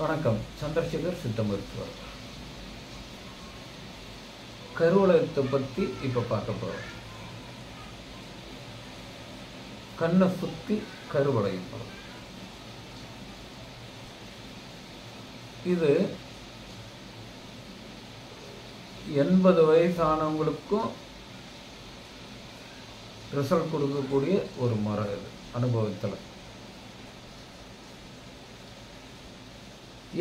வணக்கம். சந்திரசேகர் சித்த மருத்துவர். கருவளையத்தை பற்றி இப்போ பார்க்க போகிறோம். கண்ணை சுற்றி கருவளையம் வரும். இது 80 வயசானவங்களுக்கும் ரிசல்ட் கொடுக்கக்கூடிய ஒரு முறை. இது அனுபவத்தில்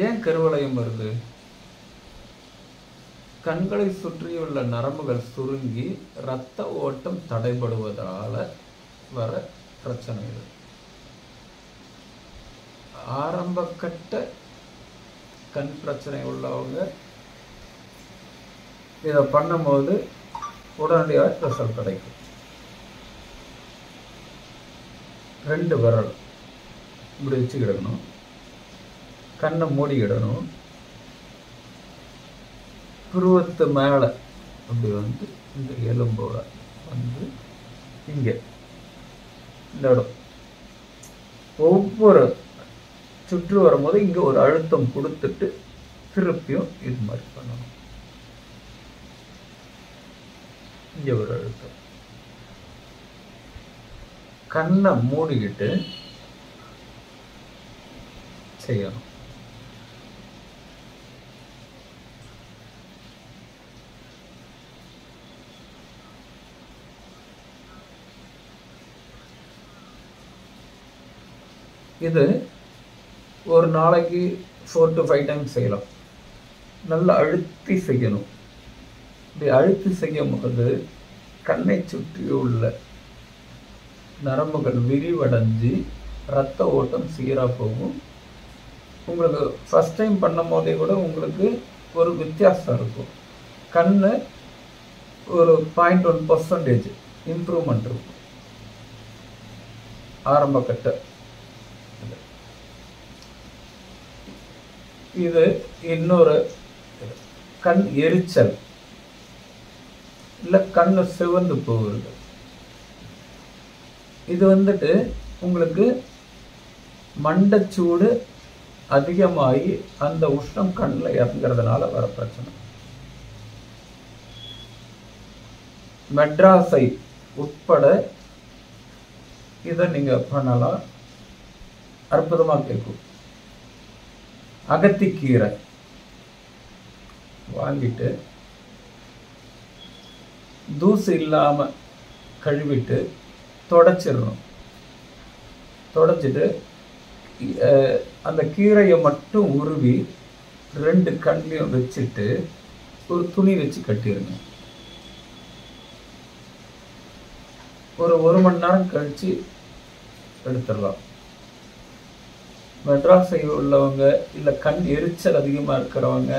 ஏன் கருவளையம் வருது? கண்களை சுற்றியுள்ள நரம்புகள் சுருங்கி இரத்த ஓட்டம் தடைபடுவதால வர பிரச்சனை இது. ஆரம்ப கட்ட கண் பிரச்சனை உள்ளவங்க இதை பண்ணும்போது உடனடியாக ரிசல்ட் கிடைக்கும். 2 விரல் இப்படி வச்சுக்கிடணும், கண்ணை மூடிக்கிடணும், புருவத்து மேலே அப்படி வந்து இந்த எலும்போட வந்து இங்கே இந்த இடம் ஒவ்வொரு சுற்று வரும்போது இங்கே ஒரு அழுத்தம் கொடுத்துட்டு திருப்பியும் இது மாதிரி பண்ணணும். இங்கே ஒரு அழுத்தம், கண்ணை மூடிக்கிட்டு செய்யணும். இது ஒரு நாளைக்கு 4 to 5 டைம்ஸ் செய்யலாம். நல்லா அழுத்தி செய்யணும். இப்படி அழுத்தி செய்யும் போது கண்ணை சுற்றியுள்ள நரம்புகள் விரிவடைஞ்சு இரத்த ஓட்டம் சீராக போகும். உங்களுக்கு ஃபஸ்ட் டைம் பண்ணும் போதே கூட உங்களுக்கு ஒரு வித்தியாசம் இருக்கும். கண் ஒரு 0.1% இம்ப்ரூவ்மெண்ட் இருக்கும். ஆரம்ப கட்ட இது இன்னொரு கண் எரிச்சல் இல்லை கண்ணு சிவந்து போகுது. இது வந்துட்டு உங்களுக்கு மண்டச்சூடு அதிகமாகி அந்த உஷ்ணம் கண்ணில் இறங்குறதுனால வர பிரச்சனை. மெட்ராஸை உட்பட இதை நீங்கள் பண்ணலாம், அற்புதமாக கேட்கும். அகத்திக்கீரை வாங்கிட்டு தூசு இல்லாமல் கழுவிட்டு தொடச்சிடணும். தொடச்சிட்டு அந்த கீரையை மட்டும் உருவி 2 கண்ணையும் வச்சுட்டு ஒரு துணி வச்சு கட்டிடுங்க. ஒரு 1 மணி நேரம் கழித்து எடுத்துடலாம். மெட்ராஸை உள்ளவங்க இல்லை கண் எரிச்சல் அதிகமாக இருக்கிறவங்க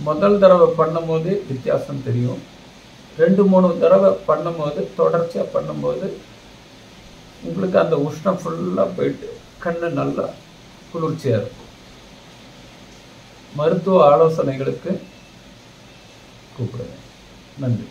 முதல் தடவை பண்ணும் போது வித்தியாசம் தெரியும். 2-3 தடவை பண்ணும்போது தொடர்ச்சியாக பண்ணும்போது உங்களுக்கு அந்த உஷ்ணம் ஃபுல்லாக போயிட்டு கண்ணு நல்லா குளிர்ச்சியாக இருக்கும். மருத்துவ ஆலோசனைகளுக்கு கூப்பிடுங்க. நன்றி.